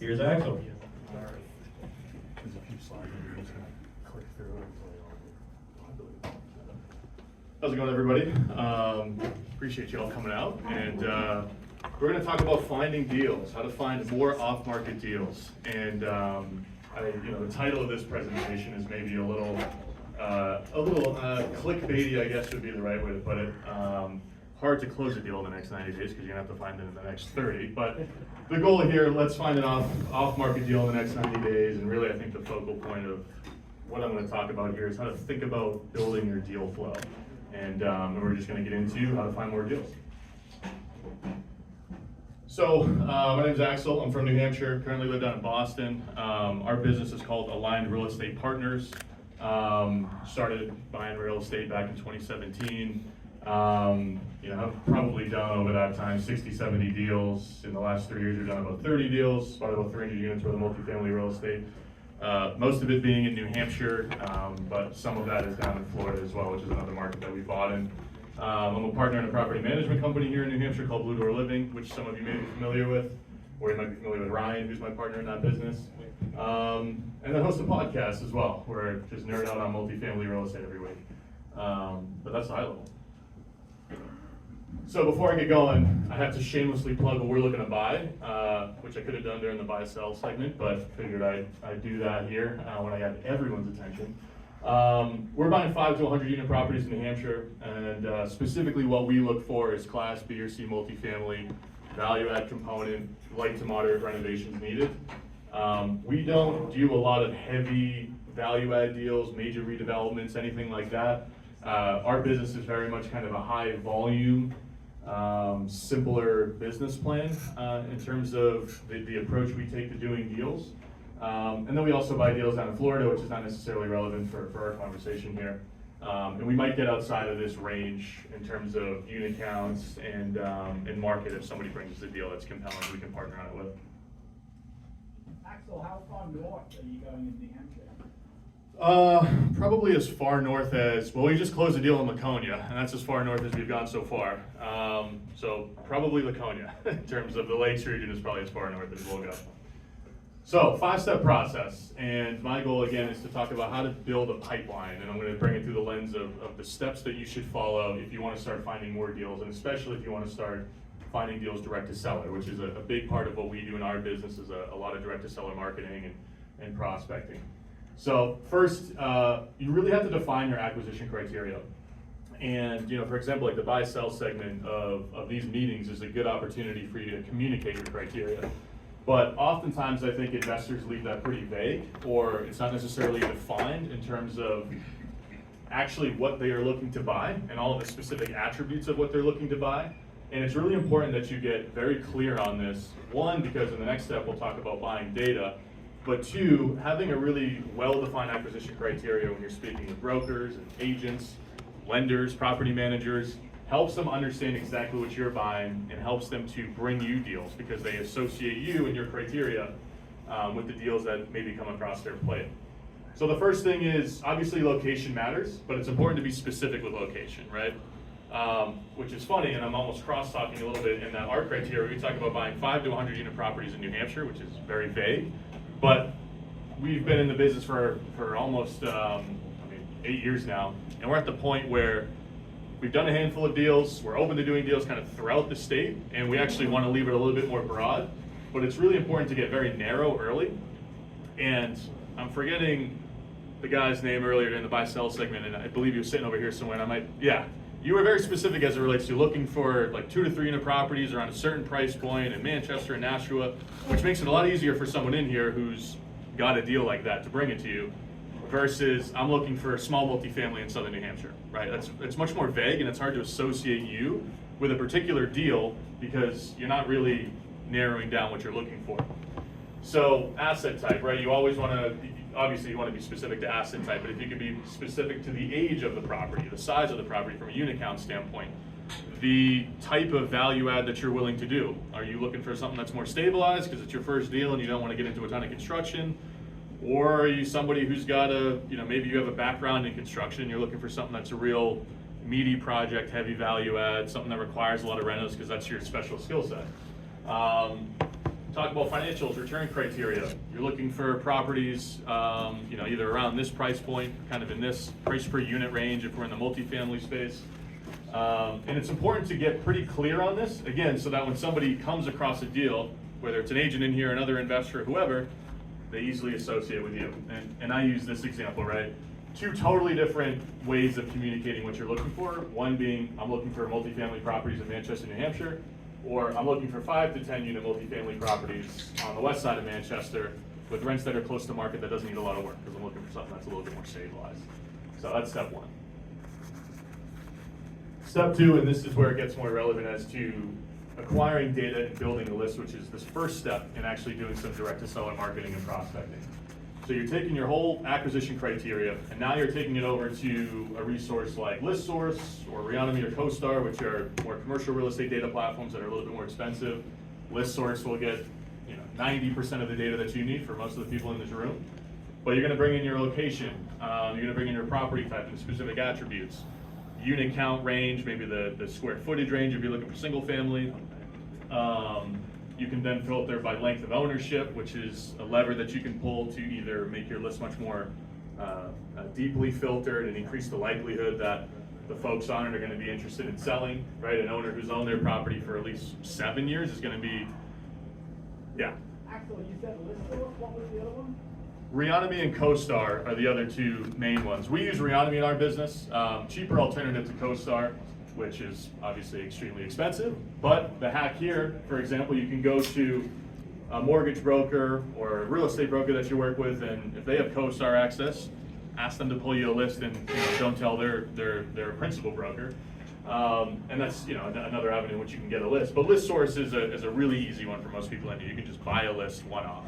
here's Axel. All right. There's a few slides that we're just gonna click through and play on. How's it going, everybody? Appreciate you all coming out, and we're going to talk about finding deals, how to find more off-market deals. And the title of this presentation is maybe a little clickbaity, I guess would be the right way to put it. Hard to close a deal in the next 90 days because you're going to have to find it in the next 30. But the goal here, let's find an off-market deal in the next 90 days. And really, I think the focal point of what I'm going to talk about here is how to think about building your deal flow. And we're just going to get into how to find more deals. So my name is Axel. I'm from New Hampshire. Currently live down in Boston. Our business is called Aligned Real Estate Partners. Started buying real estate back in 2017. I've probably done over that time 60, 70 deals. In the last 3 years, we've done about 30 deals, bought about 300 units worth of multifamily real estate. Most of it being in New Hampshire, but some of that is down in Florida as well, which is another market that we bought in. I'm a partner in a property management company here in New Hampshire called Blue Door Living, which some of you may be familiar with, or you might be familiar with Ryan, who's my partner in that business. And then host a podcast as well, where I just nerd out on multifamily real estate every week. But that's the high level. So before I get going, I have to shamelessly plug what we're looking to buy, which I could have done during the buy-sell segment, but figured I'd do that here when I got everyone's attention. We're buying 5 to 100 unit properties in New Hampshire, and specifically what we look for is Class B or C multifamily, value-add component, light to moderate renovations needed. We don't do a lot of heavy value-add deals, major redevelopments, anything like that. Our business is very much kind of a high volume, simpler business plan in terms of the approach we take to doing deals. And then we also buy deals down in Florida, which is not necessarily relevant for our conversation here. And we might get outside of this range in terms of unit counts and market if somebody brings us a deal that's compelling we can partner on it with. Axel, how far north are you going in New Hampshire? Probably as far north as, well, we just closed a deal in Laconia, and that's as far north as we've gone so far. So probably Laconia in terms of the Lakes region is probably as far north as we'll go. So 5-step process, and my goal again is to talk about how to build a pipeline, and I'm going to bring it through the lens of the steps that you should follow if you want to start finding more deals, and especially if you want to start finding deals direct to seller, which is a big part of what we do in our business is a lot of direct to seller marketing and prospecting. So first, you really have to define your acquisition criteria. And for example, like the buy-sell segment of these meetings is a good opportunity for you to communicate your criteria. But oftentimes I think investors leave that pretty vague, or it's not necessarily defined in terms of actually what they are looking to buy and all of the specific attributes of what they're looking to buy. And it's really important that you get very clear on this. One, because in the next step we'll talk about buying data. But two, having a really well-defined acquisition criteria when you're speaking with brokers and agents, lenders, property managers, helps them understand exactly what you're buying and helps them to bring you deals because they associate you and your criteria with the deals that maybe come across their plate. So the first thing is, obviously location matters, but it's important to be specific with location, right? Which is funny, and I'm almost cross-talking a little bit in that our criteria, we talk about buying 5 to 100 unit properties in New Hampshire, which is very vague. But we've been in the business for almost 8 years now, and we're at the point where we've done a handful of deals. We're open to doing deals kind of throughout the state, and we actually want to leave it a little bit more broad. But it's really important to get very narrow early. And I'm forgetting the guy's name earlier in the buy-sell segment, and I believe he was sitting over here somewhere. And you were very specific as it relates to looking for like 2 to 3 unit properties around a certain price point in Manchester and Nashua, which makes it a lot easier for someone in here who's got a deal like that to bring it to you, versus I'm looking for a small multifamily in southern New Hampshire, right? It's much more vague and it's hard to associate you with a particular deal because you're not really narrowing down what you're looking for. So asset type, right? You always want to, obviously you want to be specific to asset type, but if you can be specific to the age of the property, the size of the property from a unit count standpoint, the type of value add that you're willing to do. Are you looking for something that's more stabilized because it's your first deal and you don't want to get into a ton of construction? Or are you somebody who's got maybe you have a background in construction and you're looking for something that's a real meaty project, heavy value add, something that requires a lot of renos because that's your special skill set. talk about financials, return criteria. You're looking for properties, either around this price point, kind of in this price per unit range if we're in the multifamily space. And it's important to get pretty clear on this, again, so that when somebody comes across a deal, whether it's an agent in here, another investor, whoever, they easily associate with you. And I use this example, right? Two totally different ways of communicating what you're looking for. One being, I'm looking for multifamily properties in Manchester, New Hampshire, or I'm looking for 5 to 10 unit multifamily properties on the west side of Manchester with rents that are close to market that doesn't need a lot of work, because I'm looking for something that's a little bit more stabilized. So that's step one. Step two, and this is where it gets more relevant as to acquiring data and building a list, which is this first step in actually doing some direct-to-seller marketing and prospecting. So you're taking your whole acquisition criteria, and now you're taking it over to a resource like ListSource or Reonomy or CoStar, which are more commercial real estate data platforms that are a little bit more expensive. ListSource will get 90% of the data that you need for most of the people in this room. But you're going to bring in your location, you're going to bring in your property type and specific attributes, unit count range, maybe the square footage range if you're looking for single family. You can then filter by length of ownership, which is a lever that you can pull to either make your list much more deeply filtered and increase the likelihood that the folks on it are going to be interested in selling, right? An owner who's owned their property for at least 7 years is going to be, yeah. Axel, you said ListSource, what was the other one? Reonomy and CoStar are the other two main ones. We use Reonomy in our business, cheaper alternative to CoStar, which is obviously extremely expensive. But the hack here, for example, you can go to a mortgage broker or a real estate broker that you work with, and if they have CoStar access, ask them to pull you a list, and don't tell their principal broker. And that's another avenue in which you can get a list. But ListSource is a really easy one for most people. You can just buy a list one-off.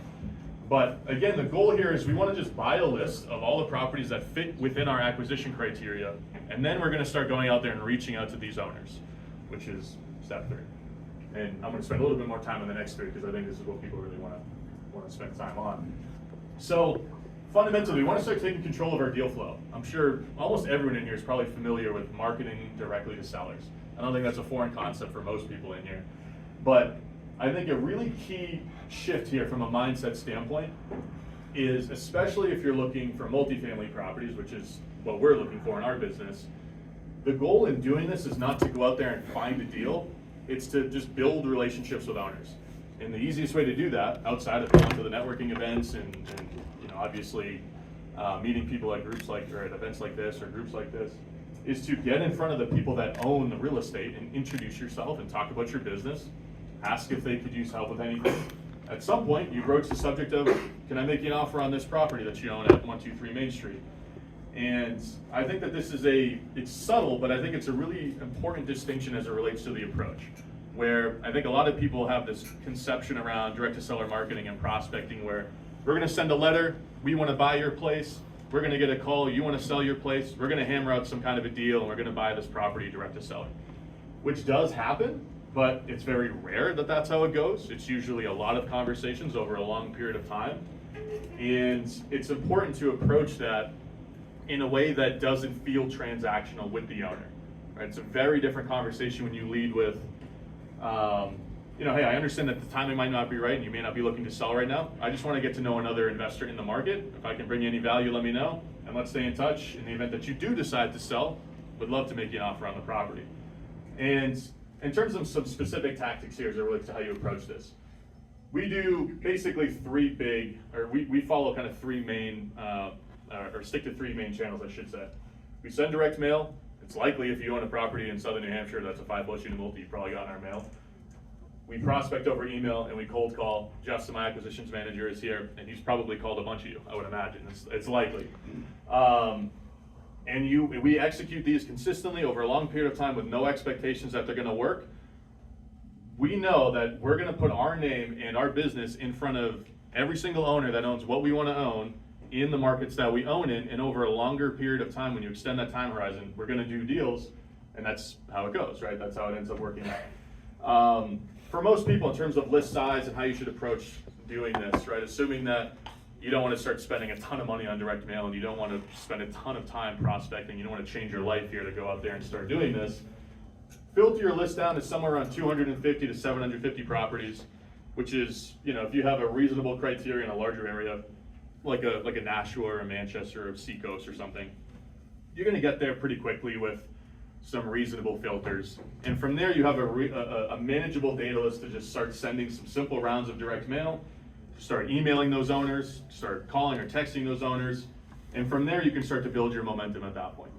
But again, the goal here is we want to just buy a list of all the properties that fit within our acquisition criteria, and then we're going to start going out there and reaching out to these owners, which is step 3. And I'm going to spend a little bit more time on the next 3 because I think this is what people really want to spend time on. So fundamentally, we want to start taking control of our deal flow. I'm sure almost everyone in here is probably familiar with marketing directly to sellers. I don't think that's a foreign concept for most people in here. But I think a really key shift here from a mindset standpoint is, especially if you're looking for multifamily properties, which is what we're looking for in our business, the goal in doing this is not to go out there and find a deal, it's to just build relationships with owners. And the easiest way to do that, outside of going to the networking events and obviously meeting people at groups like, or at events like this or groups like this, is to get in front of the people that own the real estate and introduce yourself and talk about your business. Ask if they could use help with anything. At some point, you broach the subject of, can I make you an offer on this property that you own at 123 Main Street? And I think that this is it's subtle, but I think it's a really important distinction as it relates to the approach, where I think a lot of people have this conception around direct-to-seller marketing and prospecting where we're going to send a letter, we want to buy your place, we're going to get a call, you want to sell your place, we're going to hammer out some kind of a deal, and we're going to buy this property direct-to-seller, which does happen. But it's very rare that that's how it goes. It's usually a lot of conversations over a long period of time. And it's important to approach that in a way that doesn't feel transactional with the owner. Right? It's a very different conversation when you lead with, hey, I understand that the timing might not be right and you may not be looking to sell right now. I just want to get to know another investor in the market. If I can bring you any value, let me know. And let's stay in touch. In the event that you do decide to sell, would love to make you an offer on the property. And in terms of some specific tactics here as it relates to how you approach this, we do basically we follow kind of 3 main, or stick to 3 main channels, I should say. We send direct mail. It's likely if you own a property in southern New Hampshire that's a 5+ unit multi, you've probably gotten our mail. We prospect over email and we cold call. Justin, my acquisitions manager, is here, and he's probably called a bunch of you, I would imagine. It's likely. And we execute these consistently over a long period of time with no expectations that they're going to work. We know that we're going to put our name and our business in front of every single owner that owns what we want to own in the markets that we own in, and over a longer period of time, when you extend that time horizon, we're going to do deals, and that's how it goes, right? That's how it ends up working out. For most people, in terms of list size and how you should approach doing this, right? Assuming that you don't want to start spending a ton of money on direct mail and you don't want to spend a ton of time prospecting, you don't want to change your life here to go out there and start doing this, filter your list down to somewhere around 250 to 750 properties. which is, if you have a reasonable criteria in a larger area, like a Nashua or a Manchester or Seacoast or something, you're gonna get there pretty quickly with some reasonable filters. And from there, you have a manageable data list to just start sending some simple rounds of direct mail, start emailing those owners, start calling or texting those owners, and from there, you can start to build your momentum at that point.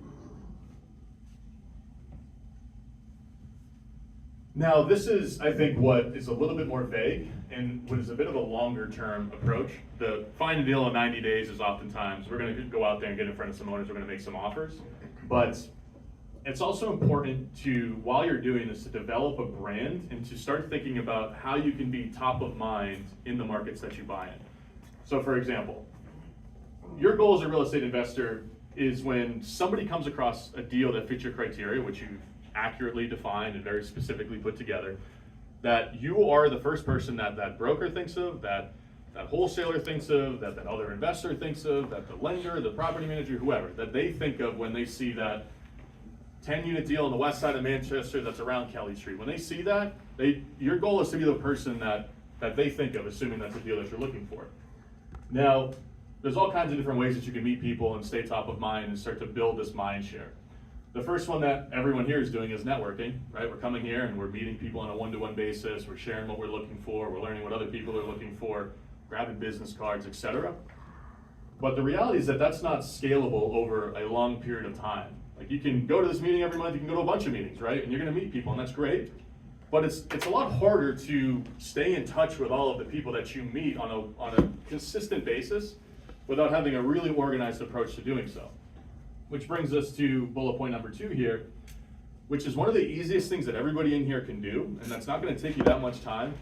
Now, this is, I think, what is a little bit more vague and what is a bit of a longer term approach. The find a deal in 90 days is oftentimes, we're gonna go out there and get in front of some owners, we're gonna make some offers. But it's also important to, while you're doing this, to develop a brand and to start thinking about how you can be top of mind in the markets that you buy in. So for example, your goal as a real estate investor is when somebody comes across a deal that fits your criteria, which you've accurately defined and very specifically put together, that you are the first person that broker thinks of, that wholesaler thinks of, that other investor thinks of, that the lender, the property manager, whoever, that they think of when they see that 10-unit deal on the west side of Manchester that's around Kelly Street. When they see that, your goal is to be the person that they think of, assuming that's the deal that you're looking for. Now, there's all kinds of different ways that you can meet people and stay top of mind and start to build this mind share. The first one that everyone here is doing is networking, right? We're coming here and we're meeting people on a one-to-one basis, we're sharing what we're looking for, we're learning what other people are looking for, grabbing business cards, etc. But the reality is that that's not scalable over a long period of time. Like, you can go to this meeting every month, you can go to a bunch of meetings, right? And you're gonna meet people, and that's great. But it's a lot harder to stay in touch with all of the people that you meet on a consistent basis without having a really organized approach to doing so. Which brings us to bullet point number 2 here, which is one of the easiest things that everybody in here can do, and that's not gonna take you that much time,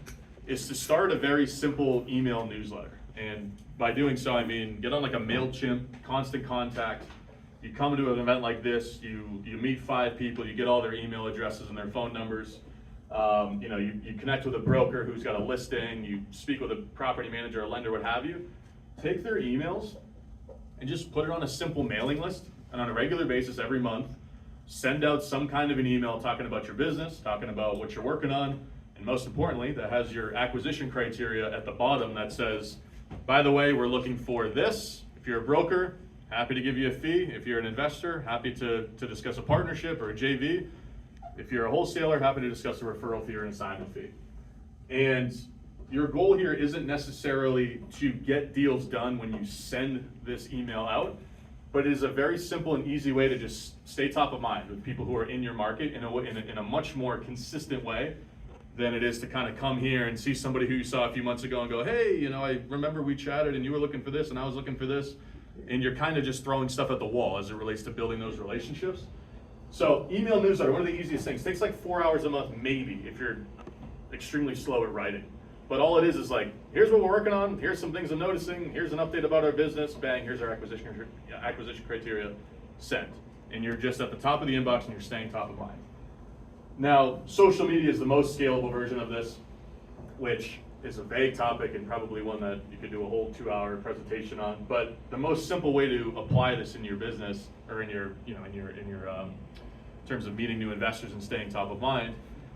is to start a very simple email newsletter. And by doing so, I mean, get on like a MailChimp, constant contact. You come to an event like this, you meet 5 people, you get all their email addresses and their phone numbers. You connect with a broker who's got a listing, you speak with a property manager, a lender, what have you. Take their emails and just put it on a simple mailing list, and on a regular basis every month, send out some kind of an email talking about your business, talking about what you're working on, and most importantly, that has your acquisition criteria at the bottom that says, by the way, we're looking for this. If you're a broker, happy to give you a fee. If you're an investor, happy to discuss a partnership or a JV. If you're a wholesaler, happy to discuss a referral fee or an assignment fee. And your goal here isn't necessarily to get deals done when you send this email out, but it is a very simple and easy way to just stay top of mind with people who are in your market in a much more consistent way than it is to kind of come here and see somebody who you saw a few months ago and go, hey, I remember we chatted and you were looking for this and I was looking for this. And you're kind of just throwing stuff at the wall as it relates to building those relationships. So email newsletter, one of the easiest things. Takes like 4 hours a month, maybe, if you're extremely slow at writing. But all it is like, here's what we're working on, here's some things I'm noticing, here's an update about our business, bang, here's our acquisition criteria, sent. And you're just at the top of the inbox and you're staying top of mind. Now, social media is the most scalable version of this, which is a vague topic and probably one that you could do a whole 2-hour presentation on. But the most simple way to apply this in your business or in your terms of meeting new investors and staying top of mind,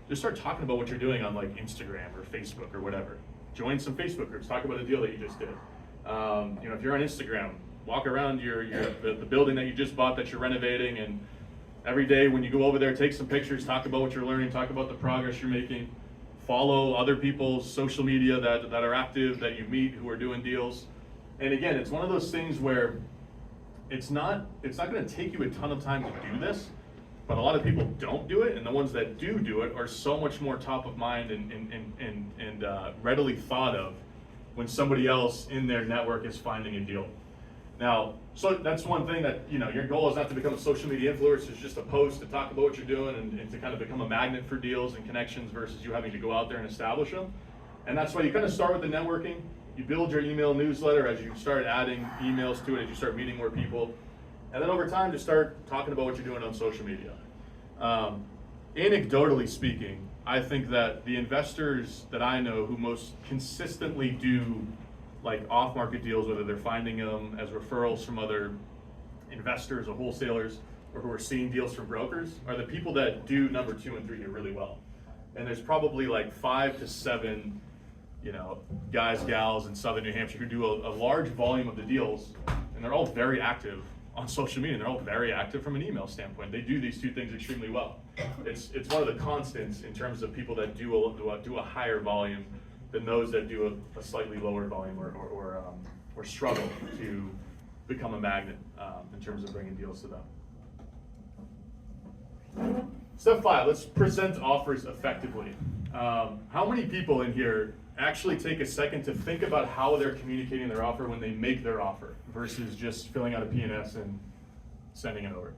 just start talking about what you're doing on like Instagram or Facebook or whatever. Join some Facebook groups, talk about a deal that you just did. If you're on Instagram, walk around the building that you just bought that you're renovating, and every day when you go over there, take some pictures, talk about what you're learning, talk about the progress you're making. Follow other people's social media that are active, that you meet, who are doing deals. And again, it's one of those things where it's not gonna take you a ton of time to do this, but a lot of people don't do it, and the ones that do it are so much more top of mind and readily thought of when somebody else in their network is finding a deal. Now, so that's one thing that, your goal is not to become a social media influencer, it's just to post, to talk about what you're doing, and to kind of become a magnet for deals and connections versus you having to go out there and establish them. And that's why you kind of start with the networking, you build your email newsletter as you start adding emails to it, as you start meeting more people. And then over time, just start talking about what you're doing on social media. Anecdotally speaking, I think that the investors that I know who most consistently do like off-market deals, whether they're finding them as referrals from other investors or wholesalers, or who are seeing deals from brokers, are the people that do number 2 and 3 here really well. And there's probably like 5 to 7 guys, gals in Southern New Hampshire who do a large volume of the deals, and they're all very active on social media. They're all very active from an email standpoint. They do these two things extremely well. It's one of the constants in terms of people that do a higher volume than those that do a slightly lower volume or struggle to become a magnet in terms of bringing deals to them. Step 5, let's present offers effectively. How many people in here actually take a second to think about how they're communicating their offer when they make their offer versus just filling out a P&S and sending it over?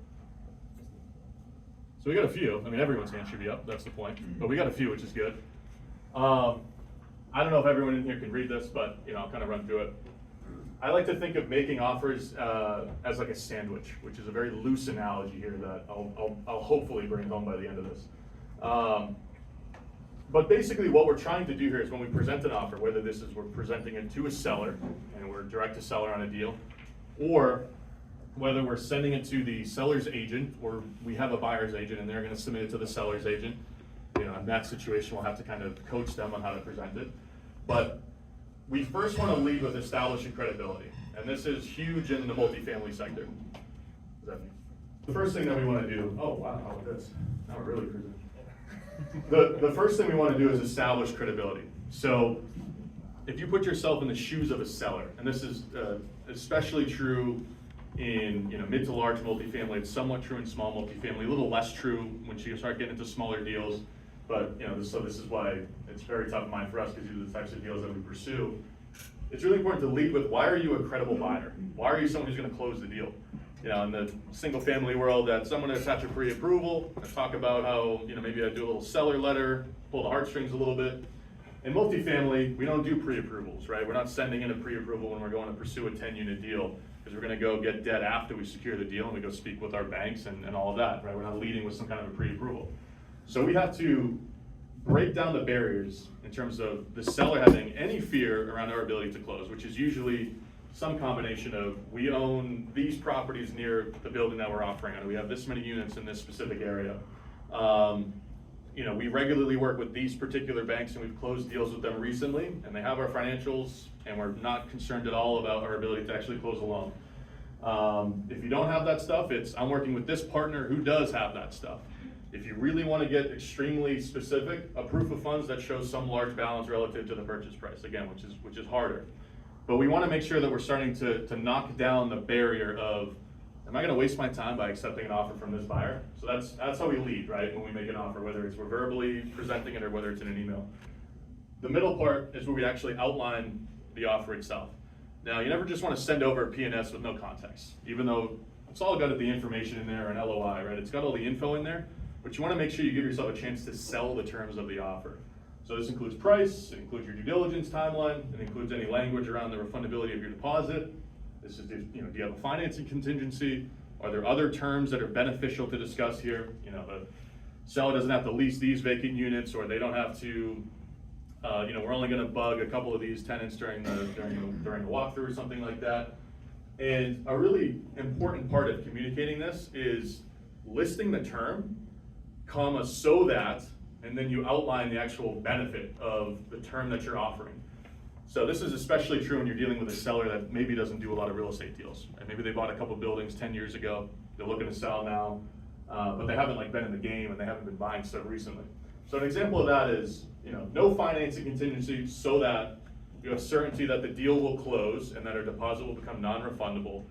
So we got a few. I mean, everyone's hand should be up, that's the point. But we got a few, which is good. I don't know if everyone in here can read this, but I'll kind of run through it. I like to think of making offers as like a sandwich, which is a very loose analogy here that I'll hopefully bring home by the end of this. But basically what we're trying to do here is when we present an offer, whether this is we're presenting it to a seller and we're direct to seller on a deal, or whether we're sending it to the seller's agent or we have a buyer's agent and they're going to submit it to the seller's agent. In that situation, we'll have to kind of coach them on how to present it. But we first want to lead with establishing credibility. And this is huge in the multifamily sector. What does that mean? The first thing that we want to do, oh wow, how about this? Now we're really cruising. The first thing we want to do is establish credibility. So if you put yourself in the shoes of a seller, and this is especially true in mid to large multifamily, it's somewhat true in small multifamily, a little less true once you start getting into smaller deals. But so this is why it's very top of mind for us, because these are the types of deals that we pursue. It's really important to lead with, why are you a credible buyer? Why are you someone who's going to close the deal? In the single family world, that's someone to attach a pre-approval, and talk about how maybe I do a little seller letter, pull the heartstrings a little bit. In multifamily, we don't do pre-approvals, right? We're not sending in a pre-approval when we're going to pursue a 10-unit deal, because we're going to go get debt after we secure the deal and we go speak with our banks and all of that, right? We're not leading with some kind of a pre-approval. So we have to break down the barriers in terms of the seller having any fear around our ability to close, which is usually some combination of, we own these properties near the building that we're offering on, we have this many units in this specific area. We regularly work with these particular banks and we've closed deals with them recently and they have our financials and we're not concerned at all about our ability to actually close a loan. If you don't have that stuff, I'm working with this partner who does have that stuff. If you really want to get extremely specific, a proof of funds that shows some large balance relative to the purchase price, again, which is harder. But we want to make sure that we're starting to knock down the barrier of, am I going to waste my time by accepting an offer from this buyer? So that's how we lead, right? When we make an offer, whether it's we're verbally presenting it or whether it's in an email. The middle part is where we actually outline the offer itself. Now, you never just want to send over a P&S with no context, even though it's all got the information in there, an LOI, right? It's got all the info in there, but you want to make sure you give yourself a chance to sell the terms of the offer. So this includes price, it includes your due diligence timeline, it includes any language around the refundability of your deposit. This is, do you have a financing contingency? Are there other terms that are beneficial to discuss here? The seller doesn't have to lease these vacant units, or they don't have to, we're only going to bug a couple of these tenants during the walkthrough or something like that. And a really important part of communicating this is listing the term, comma, so that, and then you outline the actual benefit of the term that you're offering. So this is especially true when you're dealing with a seller that maybe doesn't do a lot of real estate deals. And maybe they bought a couple buildings 10 years ago, they're looking to sell now, but they haven't been in the game and they haven't been buying stuff recently. So an example of that is, no financing contingency, so that you have certainty that the deal will close and that our deposit will become non-refundable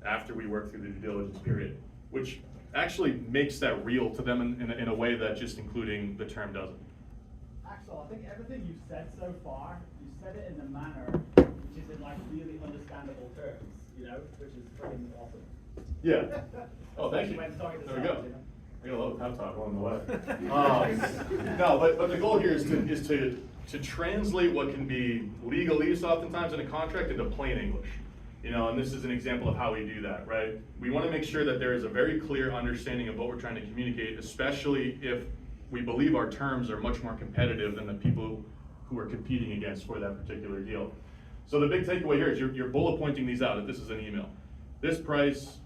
after we work through the due diligence period, which actually makes that real to them in a way that just including the term doesn't. Axel, I think everything you've said so far, you said it in a manner which is in really understandable terms, which is pretty awesome. Yeah. Oh, thank you. When talking to There we sellers, go. I got a little pep talk along the way. No, but the goal here is to translate what can be legalese oftentimes in a contract into plain English. And this is an example of how we do that, right? We want to make sure that there is a very clear understanding of what we're trying to communicate, especially if we believe our terms are much more competitive than the people who we're competing against for that particular deal. So the big takeaway here is you're bullet pointing these out if this is an email. This price,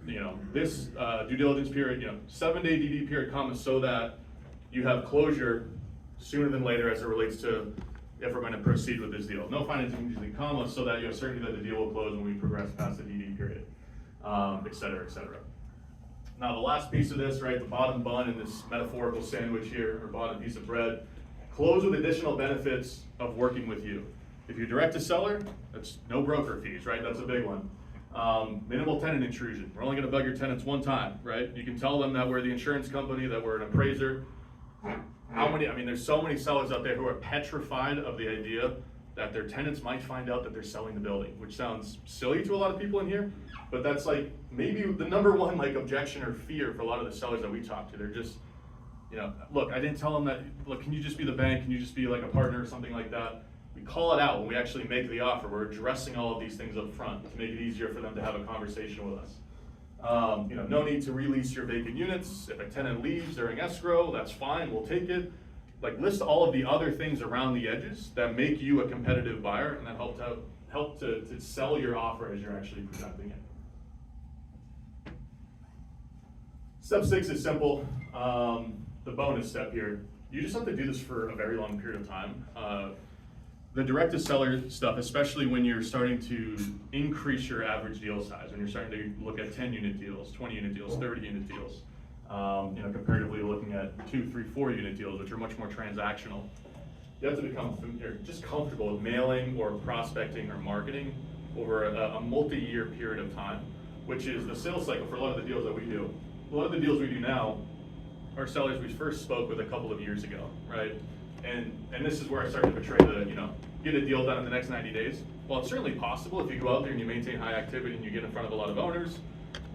this due diligence period, 7-day DD period, comma, so that you have closure sooner than later as it relates to if we're going to proceed with this deal. No financing contingency, comma, so that you have certainty that the deal will close when we progress past the DD period, et cetera, et cetera. Now, the last piece of this, right, the bottom bun in this metaphorical sandwich here, or bottom piece of bread, close with additional benefits of working with you. If you're direct to seller, that's no broker fees, right? That's a big one. Minimal tenant intrusion. We're only gonna bug your tenants one time, right? You can tell them that we're the insurance company, that we're an appraiser. There's so many sellers out there who are petrified of the idea that their tenants might find out that they're selling the building, which sounds silly to a lot of people in here, but that's like maybe the number one like objection or fear for a lot of the sellers that we talk to. They're just, look, I didn't tell them that, look, can you just be the bank? Can you just be like a partner or something like that? We call it out when we actually make the offer. We're addressing all of these things up front to make it easier for them to have a conversation with us. No need to release your vacant units. If a tenant leaves during escrow, that's fine, we'll take it. Like, list all of the other things around the edges that make you a competitive buyer and that help to sell your offer as you're actually presenting it. Step 6 is simple. The bonus step here, you just have to do this for a very long period of time. The direct-to-seller stuff, especially when you're starting to increase your average deal size, when you're starting to look at 10-unit deals, 20-unit deals, 30-unit deals, comparatively looking at 2, 3, 4-unit deals, which are much more transactional. You have to become just comfortable with mailing or prospecting or marketing over a multi-year period of time, which is the sales cycle for a lot of the deals that we do. A lot of the deals we do now are sellers we first spoke with a couple of years ago, right? And this is where I started to portray the, get a deal done in the next 90 days. Well, it's certainly possible if you go out there and you maintain high activity and you get in front of a lot of owners,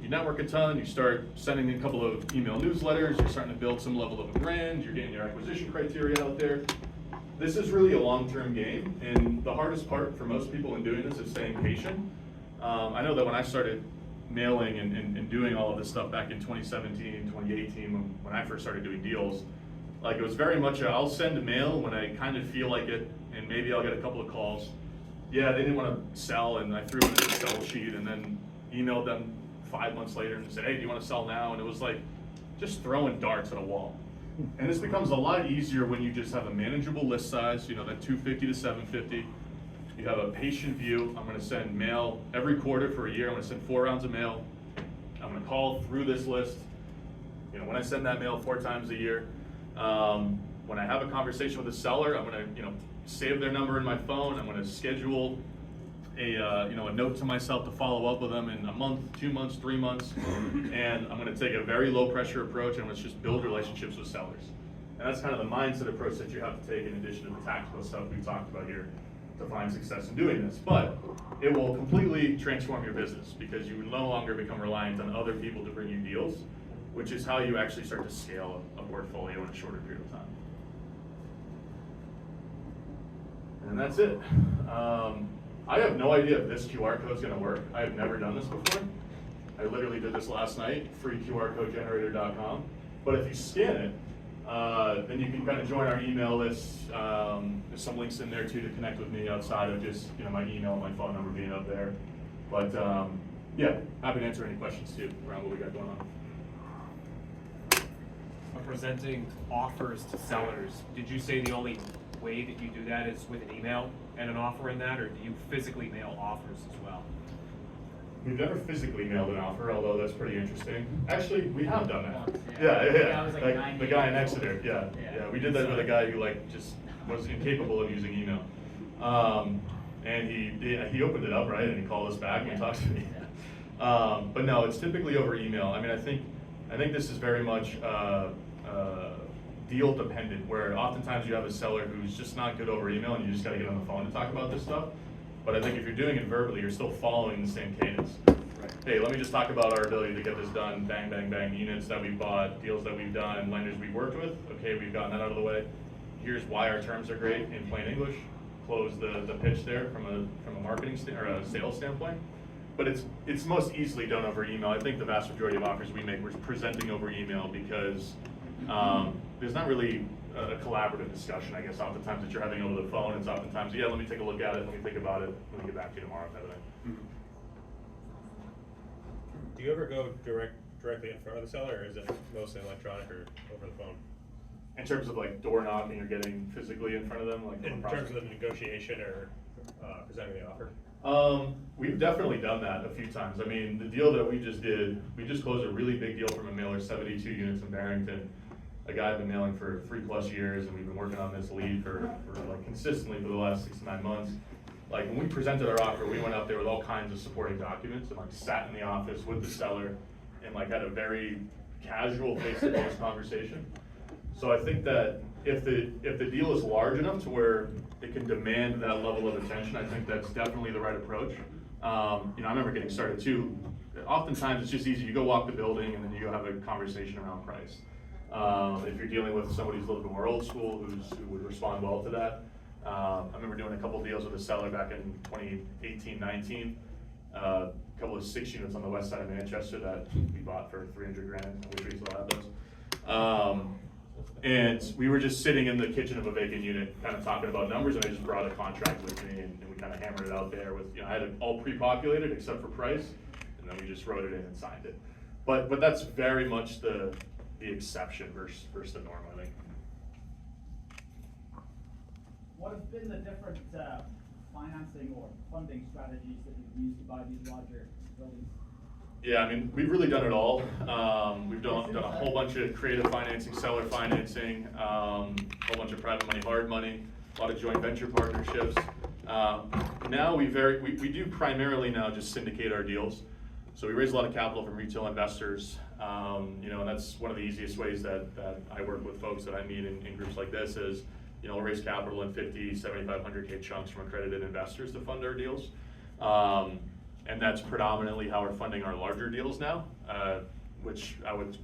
you network a ton, you start sending a couple of email newsletters, you're starting to build some level of a brand, you're getting your acquisition criteria out there. This is really a long-term game, and the hardest part for most people in doing this is staying patient. I know that when I started mailing and doing all of this stuff back in 2017, 2018, when I first started doing deals, like it was very much I'll send a mail when I kind of feel like it, and maybe I'll get a couple of calls. Yeah, they didn't want to sell, and I threw in a sell sheet, and then emailed them 5 months later and said, hey, do you want to sell now? And it was like just throwing darts at a wall. And this becomes a lot easier when you just have a manageable list size, that 250 to 750. You have a patient view. I'm going to send mail every quarter for a year. I'm going to send 4 rounds of mail. I'm going to call through this list. When I send that mail 4 times a year, when I have a conversation with a seller, I'm going to, save their number in my phone. I'm going to schedule a note to myself to follow up with them in a month, 2 months, 3 months, and I'm going to take a very low pressure approach, and let's just build relationships with sellers. And that's kind of the mindset approach that you have to take in addition to the tactical stuff we talked about here to find success in doing this. But it will completely transform your business because you no longer become reliant on other people to bring you deals, which is how you actually start to scale a portfolio in a shorter period of time. And that's it. I have no idea if this QR code is going to work. I have never done this before. I literally did this last night, freeqrcodegenerator.com. But if you scan it, then you can kind of join our email list. There's some links in there too to connect with me outside of just my email and my phone number being up there. But yeah, happy to answer any questions too around what we got going on. Presenting offers to sellers, did you say the only way that you do that is with an email and an offer in that, or do you physically mail offers as well? We've never physically mailed an offer, although that's pretty interesting. Actually, we have done that. Once, Yeah. I was like The guy in 98 Exeter, yeah. We did that with a guy who just was incapable of using email. And he opened it up, right, and he called us back and talked to me. But no, it's typically over email. I think this is very much deal dependent, where oftentimes you have a seller who's just not good over email and you just got to get on the phone to talk about this stuff. But I think if you're doing it verbally, you're still following the same cadence. Right. Hey, let me just talk about our ability to get this done, bang, bang, bang, units that we've bought, deals that we've done, lenders we've worked with. Okay, we've gotten that out of the way. Here's why our terms are great in plain English. Close the pitch there from a marketing or a sales standpoint. But it's most easily done over email. I think the vast majority of offers we make, we're presenting over email because there's not really a collaborative discussion, I guess, oftentimes that you're having over the phone. It's oftentimes, yeah, let me take a look at it, let me think about it, let me get back to you tomorrow, type of thing. Do you ever go directly in front of the seller, or is it mostly electronic or over the phone? In terms of like door knocking or getting physically in front of them, like In terms of the negotiation or presenting the offer? We've definitely done that a few times. I mean, the deal that we just did, we just closed a really big deal from a mailer, 72 units in Barrington. A guy I've been mailing for 3+ years, and we've been working on this lead for like consistently for the last 6 to 9 months. Like when we presented our offer, we went out there with all kinds of supporting documents and like sat in the office with the seller and like had a very casual face-to-face conversation. So I think that if the deal is large enough to where it can demand that level of attention, I think that's definitely the right approach. I remember getting started too. Oftentimes it's just easy. You go walk the building and then you go have a conversation around price. If you're dealing with somebody who's a little bit more old school, who would respond well to that. I remember doing a couple deals with a seller back in 2018-19. A couple of 6 units on the west side of Manchester that we bought for $300,000. I wish we still had those. And we were just sitting in the kitchen of a vacant unit, kind of talking about numbers, and I just brought a contract with me, and we kind of hammered it out there with, I had it all pre-populated except for price, and then we just wrote it in and signed it. But that's very much the exception versus the norm, I think. What have been the different financing or funding strategies that you've used to buy these larger buildings? Yeah, I mean, we've really done it all. We've done a whole bunch of creative financing, seller financing, a whole bunch of private money, hard money, a lot of joint venture partnerships. Now we do primarily now just syndicate our deals. So we raise a lot of capital from retail investors, and that's one of the easiest ways that I work with folks that I meet in groups like this is, we'll raise capital in 50, 75, 100K chunks from accredited investors to fund our deals. And that's predominantly how we're funding our larger deals now, which I would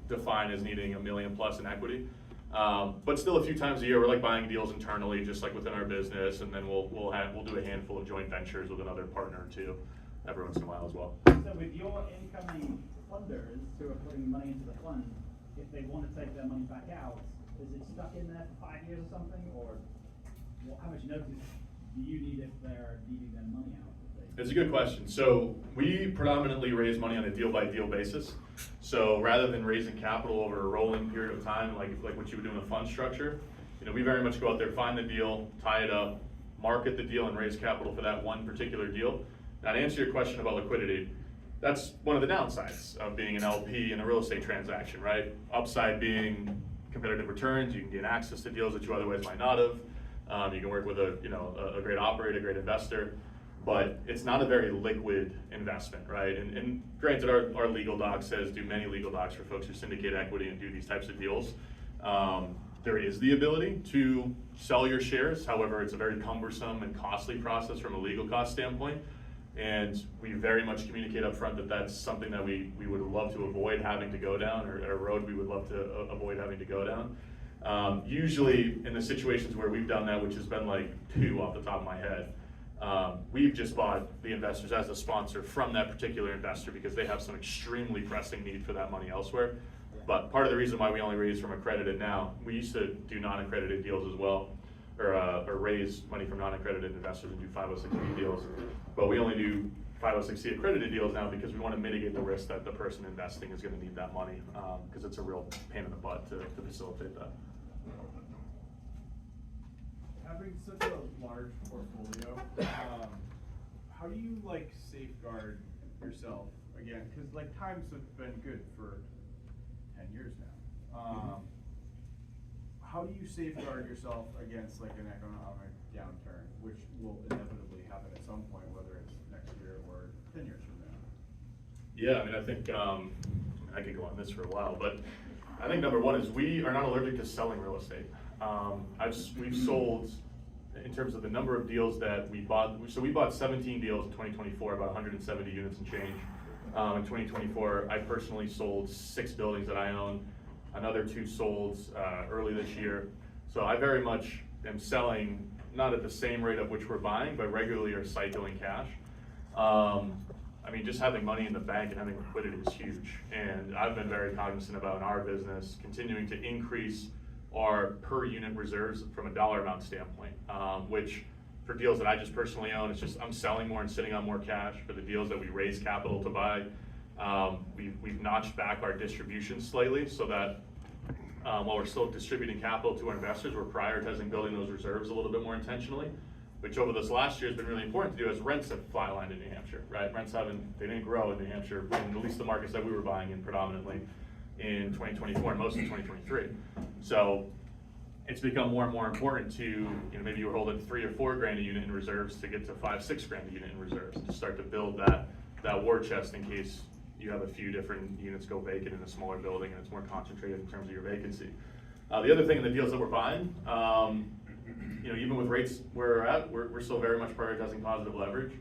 define as needing $1 million+ in equity. But still a few times a year, we're like buying deals internally, just like within our business, and then we'll do a handful of joint ventures with another partner or two every once in a while as well. So with your incoming funders who are putting money into the fund, if they want to take their money back out, is it stuck in there for 5 years or something, or how much notice do you need if they're needing their money out? It's a good question. So we predominantly raise money on a deal-by-deal basis. So rather than raising capital over a rolling period of time, like what you would do in a fund structure, we very much go out there, find the deal, tie it up, market the deal, and raise capital for that one particular deal. Now to answer your question about liquidity, that's one of the downsides of being an LP in a real estate transaction, right? Upside being competitive returns. You can get access to deals that you otherwise might not have. You can work with a great operator, a great investor. But it's not a very liquid investment, right? And granted, our legal doc says do many legal docs for folks who syndicate equity and do these types of deals. There is the ability to sell your shares. However, it's a very cumbersome and costly process from a legal cost standpoint. And we very much communicate up front that that's something that we would love to avoid having to go down, or a road we would love to avoid having to go down. Usually in the situations where we've done that, which has been like 2 off the top of my head, we've just bought the investors as a sponsor from that particular investor because they have some extremely pressing need for that money elsewhere. But part of the reason why we only raise from accredited now, we used to do non-accredited deals as well, or raise money from non-accredited investors and do 506C deals. But we only do 506C accredited deals now because we want to mitigate the risk that the person investing is going to need that money, because it's a real pain in the butt to facilitate that. Having such a large portfolio, how do you safeguard yourself again? Because times have been good for 10 years now. How do you safeguard yourself against an economic downturn, which will inevitably happen at some point, whether it's next year or 10 years from now? Yeah, I mean, I think I could go on this for a while, but I think number one is we are not allergic to selling real estate. We've sold, in terms of the number of deals that we bought, so we bought 17 deals in 2024, about 170 units and change. In 2024, I personally sold 6 buildings that I own, another 2 sold early this year. So I very much am selling, not at the same rate at which we're buying, but regularly are cycling cash. I mean, just having money in the bank and having liquidity is huge. And I've been very cognizant about in our business continuing to increase our per unit reserves from a dollar amount standpoint, which for deals that I just personally own, it's just I'm selling more and sitting on more cash. For the deals that we raise capital to buy, we've notched back our distribution slightly so that while we're still distributing capital to our investors, we're prioritizing building those reserves a little bit more intentionally, which over this last year has been really important to do as rents have flatlined in New Hampshire, right? Rents they didn't grow in New Hampshire, in at least the markets that we were buying in predominantly in 2024 and most of 2023. So it's become more and more important to, maybe you were holding $3 or $4 grand a unit in reserves to get to $5-6 grand a unit in reserves to start to build that war chest in case you have a few different units go vacant in a smaller building and it's more concentrated in terms of your vacancy. The other thing in the deals that we're buying, even with rates where we're at, we're still very much prioritizing positive leverage.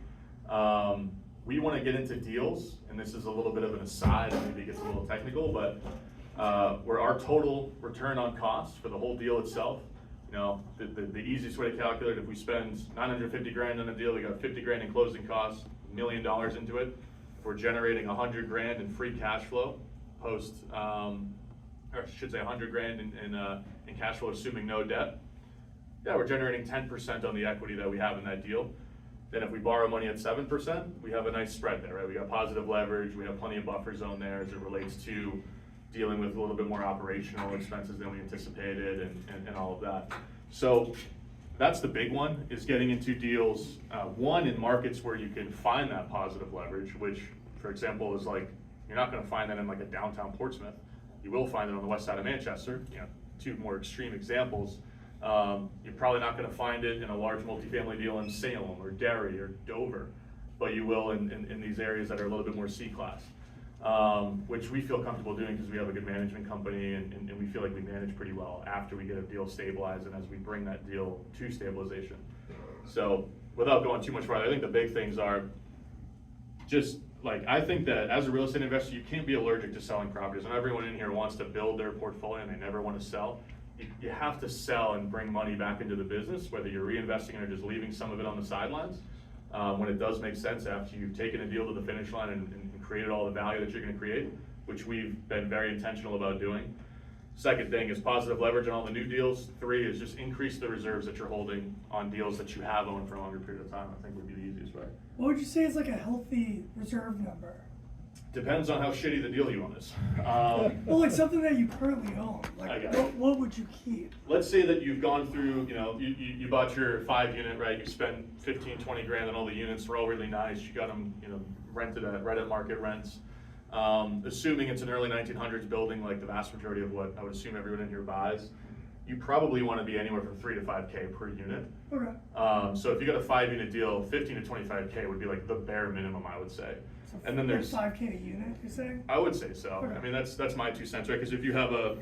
We want to get into deals, and this is a little bit of an aside, maybe it gets a little technical, but where our total return on cost for the whole deal itself, the easiest way to calculate, if we spend $950 grand on a deal, we got 50 grand in closing costs, $1 million into it. If we're generating 100 grand in free cash flow post, or I should say 100 grand in cash flow assuming no debt, yeah, we're generating 10% on the equity that we have in that deal. Then if we borrow money at 7%, we have a nice spread there, right? We got positive leverage, we have plenty of buffer zone there as it relates to dealing with a little bit more operational expenses than we anticipated and all of that. So that's the big one, is getting into deals, one, in markets where you can find that positive leverage, which, for example, is like, you're not gonna find that in like a downtown Portsmouth. You will find it on the west side of Manchester, two more extreme examples. You're probably not gonna find it in a large multifamily deal in Salem or Derry or Dover, but you will in these areas that are a little bit more C-class, which we feel comfortable doing because we have a good management company and we feel like we manage pretty well after we get a deal stabilized and as we bring that deal to stabilization. So without going too much farther, I think the big things are just like, I think that as a real estate investor, you can't be allergic to selling properties, and everyone in here wants to build their portfolio and they never want to sell. You have to sell and bring money back into the business, whether you're reinvesting it or just leaving some of it on the sidelines. When it does make sense after you've taken a deal to the finish line and created all the value that you're gonna create, which we've been very intentional about doing. Second thing is positive leverage on all the new deals. 3 is just increase the reserves that you're holding on deals that you have owned for a longer period of time, I think would be the easiest way. What would you say is like a healthy reserve number? Depends on how shitty the deal you own is. Well, like something that you currently own. I Like, got it. what would you keep? Let's say that you've gone through, you bought your 5 unit, right? You spent 15, 20 grand on all the units, they're all really nice. You got them, rented right at market rents. Assuming it's an early 1900s building, like the vast majority of what I would assume everyone in here buys, you probably want to be anywhere from 3 to 5K per unit. Okay. So if you got a 5 unit deal, 15 to 25K would be like the bare minimum, I would say. So And then there's 5K a unit, you're saying? I would say so. Okay. I mean, that's my 2 cents, right? Because if you have a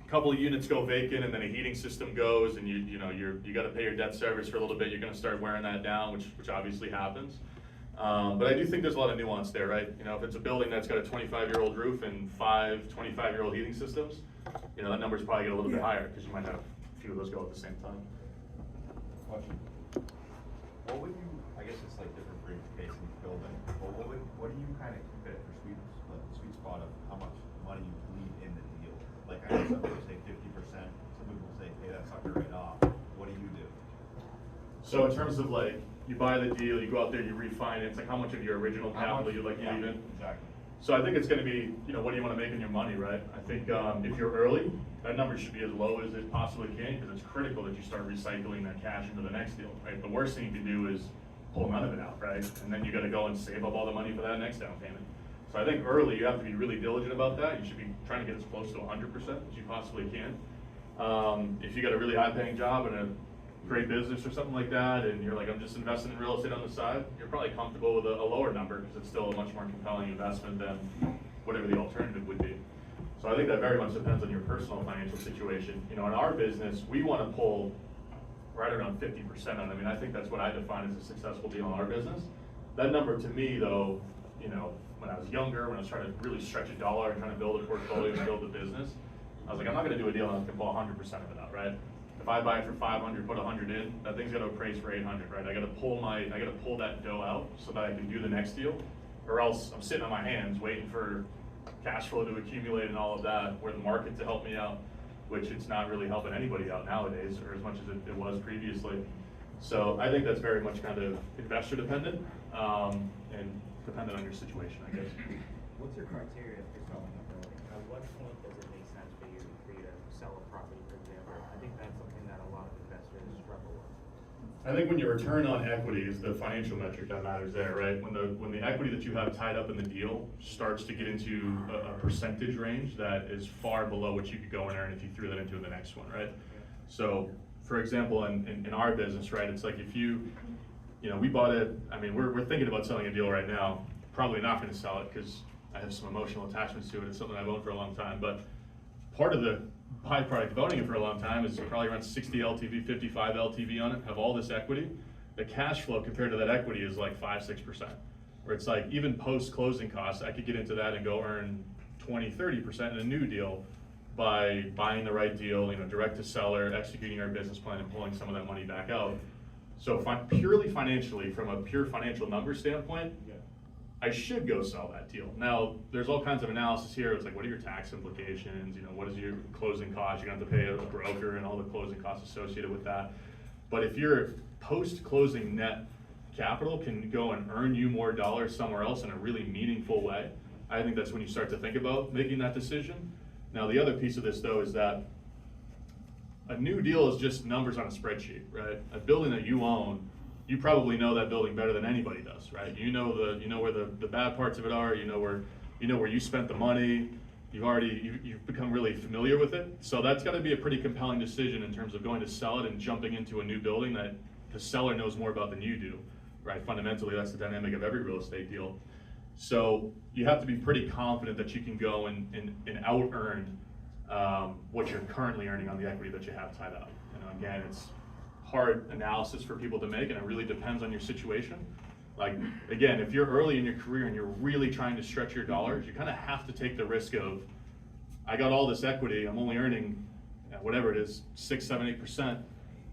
couple of units go vacant and then a heating system goes and you got to pay your debt service for a little bit, you're going to start wearing that down, which obviously happens. But I do think there's a lot of nuance there, right? If it's a building that's got a 25-year-old roof and 5 25-year-old heating systems, that number's probably get a little bit higher because you might have a few of those go at the same time. Question. What would you, I guess it's like different for each case in each building, but what do you kind of keep it for sweet spot of how much money you leave in the deal? Like, I know some people say 50%, some people say pay that sucker right off. What do you do? So in terms of like, you buy the deal, you go out there, you refinance, like how much of your original capital you like Yeah, leave in? exactly. So I think it's gonna be, what do you wanna make in your money, right? I think if you're early, that number should be as low as it possibly can, because it's critical that you start recycling that cash into the next deal, right? The worst thing you can do is pull none of it out, right? And then you gotta go and save up all the money for that next down payment. So I think early, you have to be really diligent about that. You should be trying to get as close to 100% as you possibly can. If you got a really high paying job and a great business or something like that, and you're like, I'm just investing in real estate on the side, you're probably comfortable with a lower number because it's still a much more compelling investment than whatever the alternative would be. So I think that very much depends on your personal financial situation. In our business, we want to pull right around 50% on it. I mean, I think that's what I define as a successful deal in our business. That number to me, though, when I was younger, when I was trying to really stretch a dollar and trying to build a portfolio and build a business, I was like, I'm not going to do a deal and I can pull 100% of it out, right? If I buy it for 500, put 100 in, that thing's got to appraise for 800, right? I got to pull that dough out so that I can do the next deal, or else I'm sitting on my hands waiting for cash flow to accumulate and all of that, or the market to help me out, which it's not really helping anybody out nowadays, or as much as it was previously. So I think that's very much kind of investor dependent, and dependent on your situation, I guess. What's your criteria for selling a building? At what point does it make sense for you to sell a property, for example. I think that's something that a lot of investors struggle with. I think when your return on equity is the financial metric that matters there, right? When the equity that you have tied up in the deal starts to get into a percentage range that is far below what you could go and earn if you threw that into the next one, right? So, for example, in our business, right, it's like if you know, we bought it, I mean, we're thinking about selling a deal right now. Probably not gonna sell it because I have some emotional attachments to it. It's something I've owned for a long time, but part of the byproduct of owning it for a long time is probably around 60 LTV, 55 LTV on it, have all this equity. The cash flow compared to that equity is like 5-6%, where it's like even post-closing costs, I could get into that and go earn 20-30% in a new deal by buying the right deal, you know, direct to seller, executing our business plan and pulling some of that money back out. So purely financially, from a pure financial number standpoint, I should go sell that deal. Now, there's all kinds of analysis here. It's like, what are your tax implications? You know, what is your closing cost? You're gonna have to pay a broker and all the closing costs associated with that. But if your post-closing net capital can go and earn you more dollars somewhere else in a really meaningful way, I think that's when you start to think about making that decision. Now, the other piece of this though is that a new deal is just numbers on a spreadsheet, right? A building that you own, you probably know that building better than anybody does, right? You know where the bad parts of it are. You know where you spent the money. You've become really familiar with it. So that's got to be a pretty compelling decision in terms of going to sell it and jumping into a new building that the seller knows more about than you do, right? Fundamentally, that's the dynamic of every real estate deal. So you have to be pretty confident that you can go and out earn what you're currently earning on the equity that you have tied up. You know, again, it's hard analysis for people to make, and it really depends on your situation. Like, again, if you're early in your career and you're really trying to stretch your dollars, you kind of have to take the risk of, I got all this equity, I'm only earning whatever it is, 6, 7, 8%,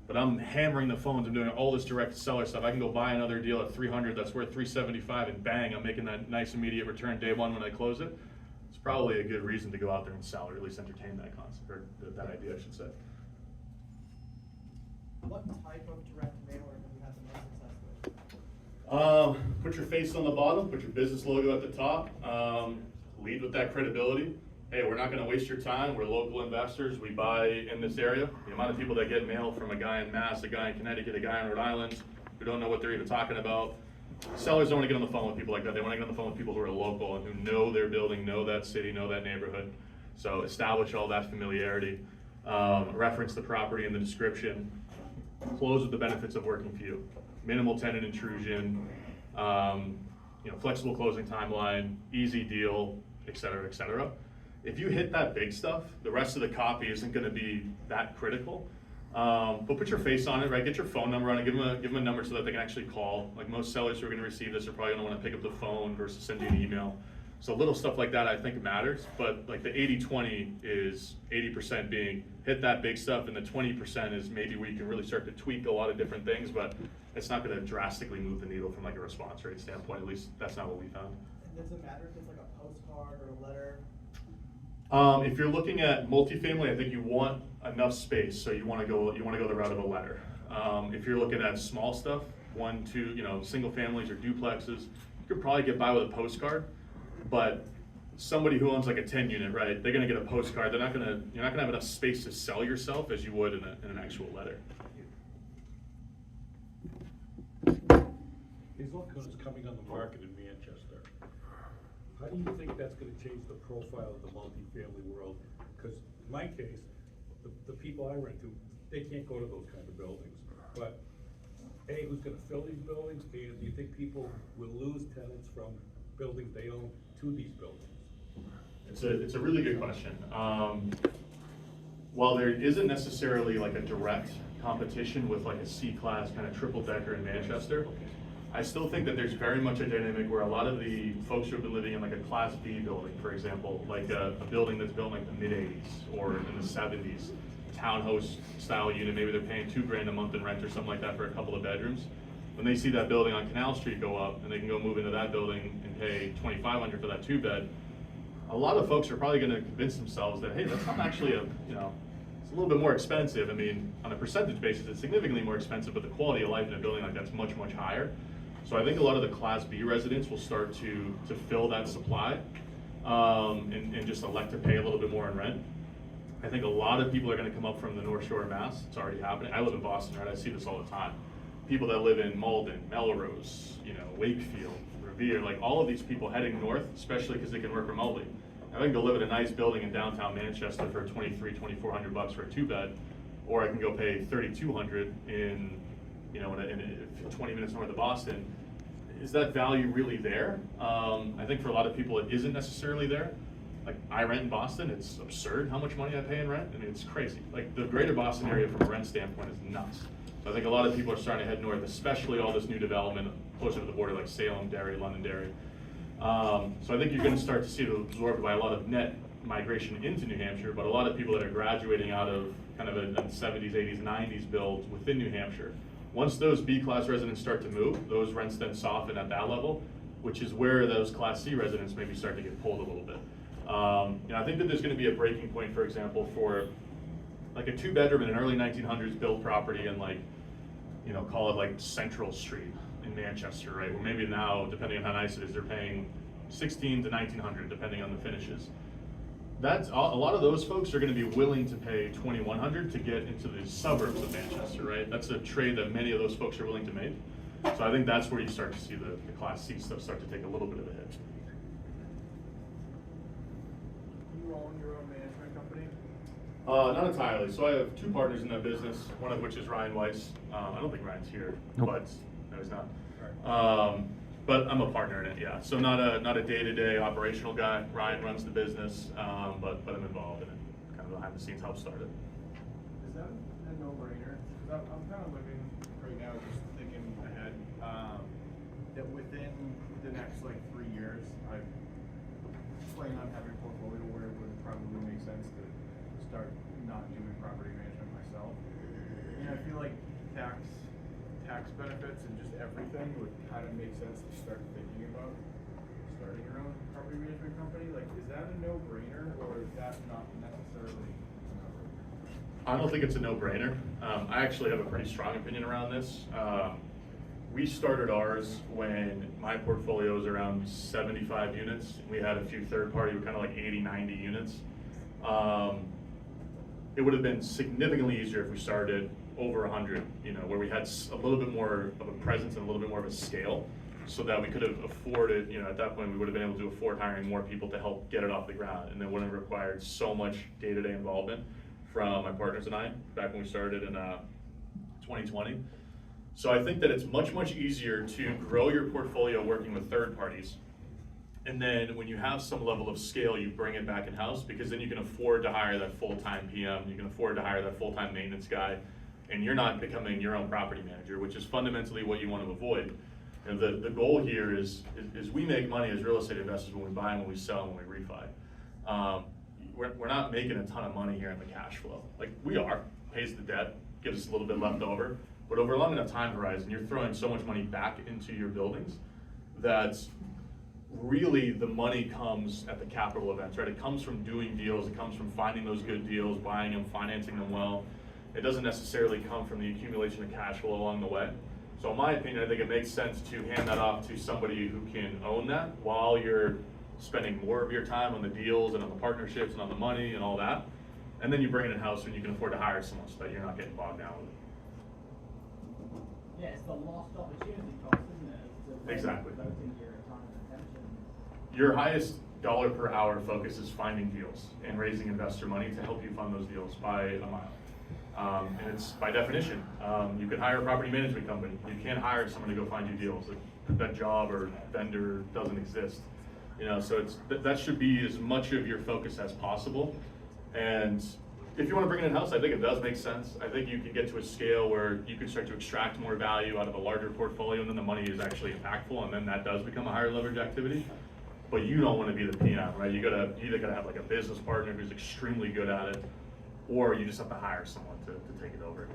but I'm hammering the phones, I'm doing all this direct seller stuff. I can go buy another deal at 300 that's worth 375, and bang, I'm making that nice immediate return day one when I close it. It's probably a good reason to go out there and sell, or at least entertain that concept, or that idea, I should say. What type of direct mailer have you had the most success with? Put your face on the bottom, put your business logo at the top, lead with that credibility. Hey, we're not gonna waste your time, we're local investors, we buy in this area. The amount of people that get mail from a guy in Mass, a guy in Connecticut, a guy in Rhode Island, who don't know what they're even talking about. Sellers don't wanna get on the phone with people like that. They wanna get on the phone with people who are local and who know their building, know that city, know that neighborhood. So establish all that familiarity, reference the property in the description, close with the benefits of working for you. Minimal tenant intrusion, flexible closing timeline, easy deal, et cetera, et cetera. If you hit that big stuff, the rest of the copy isn't gonna be that critical. But put your face on it, right? Get your phone number on it, give them a number so that they can actually call. Like most sellers who are gonna receive this are probably gonna wanna pick up the phone versus send you an email. So little stuff like that I think matters, but like the 80-20 is 80% being hit that big stuff, and the 20% is maybe where you can really start to tweak a lot of different things, but it's not gonna drastically move the needle from like a response rate standpoint. At least that's not what we found. And does it matter if it's like a postcard or a letter? If you're looking at multifamily, I think you want enough space, so you want to go the route of a letter. If you're looking at small stuff, 1, 2, single families or duplexes, you could probably get by with a postcard. But somebody who owns like a 10 unit, right? They're gonna get a postcard. You're not gonna have enough space to sell yourself as you would in an actual letter. Hazelcoat is coming on the market in Manchester. How do you think that's gonna change the profile of the multifamily world? Because in my case, the people I rent to, they can't go to those kind of buildings. But A, who's gonna fill these buildings? B, do you think people will lose tenants from buildings they own to these buildings? It's a really good question. While there isn't necessarily like a direct competition with like a C-class kind of triple decker in Manchester, I still think that there's very much a dynamic where a lot of the folks who have been living in like a Class B building, for example, like a building that's built in like the mid-80s or in the 70s, townhouse style unit, maybe they're paying $2,000 a month in rent or something like that for a couple of bedrooms. When they see that building on Canal Street go up and they can go move into that building and pay $2,500 for that 2-bed, a lot of folks are probably gonna convince themselves that, hey, that's not actually it's a little bit more expensive. I mean, on a percentage basis, it's significantly more expensive, but the quality of life in a building like that's much, much higher. So I think a lot of the Class B residents will start to fill that supply and just elect to pay a little bit more in rent. I think a lot of people are gonna come up from the North Shore of Mass. It's already happening. I live in Boston, right? I see this all the time. People that live in Malden, Melrose, Wakefield, Revere, like all of these people heading north, especially because they can work remotely. I can go live in a nice building in downtown Manchester for $2,300-$2,400 for a 2-bed, or I can go pay $3,200 in 20 minutes north of Boston. Is that value really there? I think for a lot of people it isn't necessarily there. Like I rent in Boston, it's absurd how much money I pay in rent. I mean, it's crazy. Like the greater Boston area from a rent standpoint is nuts. So I think a lot of people are starting to head north, especially all this new development closer to the border like Salem, Derry, Londonderry. So I think you're gonna start to see it absorbed by a lot of net migration into New Hampshire, but a lot of people that are graduating out of kind of a 70s, 80s, 90s build within New Hampshire. Once those B-class residents start to move, those rents then soften at that level, which is where those Class C residents maybe start to get pulled a little bit. I think that there's gonna be a breaking point, for example, for like a 2-bedroom in an early 1900s built property in like, call it like Central Street in Manchester, right? Where maybe now, depending on how nice it is, they're paying $1,600 to $1,900, depending on the finishes. That's a lot of those folks are going to be willing to pay $2,100 to get into the suburbs of Manchester, right? That's a trade that many of those folks are willing to make. So I think that's where you start to see the Class C stuff start to take a little bit of a hit. You own your own management company? Not entirely. So I have 2 partners in that business, one of which is Ryan Weiss. I don't think Ryan's here, but no, he's not. But I'm a partner in it, yeah. So not a day-to-day operational guy. Ryan runs the business, but I'm involved in it, kind of behind the scenes, help start it. Is that a no-brainer? I'm kind of living right now, just thinking ahead, that within the next 3 years, I plan on having a portfolio where it would probably make sense to start not doing property management myself. And I feel like tax benefits and just everything would kind of make sense to start thinking about starting your own property management company. Like, is that a no-brainer, or is that not necessarily a no-brainer? I don't think it's a no-brainer. I actually have a pretty strong opinion around this. We started ours when my portfolio was around 75 units. We had a few third-party, were kind of like 80, 90 units. It would have been significantly easier if we started over 100, where we had a little bit more of a presence and a little bit more of a scale, so that we could have afforded, at that point we would have been able to afford hiring more people to help get it off the ground, and then wouldn't have required so much day-to-day involvement from my partners and I back when we started in 2020. So I think that it's much, much easier to grow your portfolio working with third parties. And then when you have some level of scale, you bring it back in-house, because then you can afford to hire that full-time PM, you can afford to hire that full-time maintenance guy, and you're not becoming your own property manager, which is fundamentally what you want to avoid. And the goal here is we make money as real estate investors when we buy and when we sell and when we refi. We're not making a ton of money here in the cash flow. Like we are, pays the debt, gives us a little bit left over, but over a long enough time horizon, you're throwing so much money back into your buildings that really the money comes at the capital events, right? It comes from doing deals, it comes from finding those good deals, buying them, financing them well. It doesn't necessarily come from the accumulation of cash flow along the way. So in my opinion, I think it makes sense to hand that off to somebody who can own that while you're spending more of your time on the deals and on the partnerships and on the money and all that. And then you bring it in-house when you can afford to hire someone so that you're not getting bogged down with it. Yeah, it's the lost opportunity cost, isn't it? It's Exactly. devoting your time and attention. Your highest dollar per hour focus is finding deals and raising investor money to help you fund those deals by a mile. And it's by definition, you could hire a property management company. You can't hire someone to go find you deals. That job or vendor doesn't exist. So that should be as much of your focus as possible. And if you want to bring it in-house, I think it does make sense. I think you can get to a scale where you can start to extract more value out of a larger portfolio, and then the money is actually impactful, and then that does become a higher leverage activity. But you don't want to be the PM, right? You either gotta have like a business partner who's extremely good at it, or you just have to hire someone to take it over.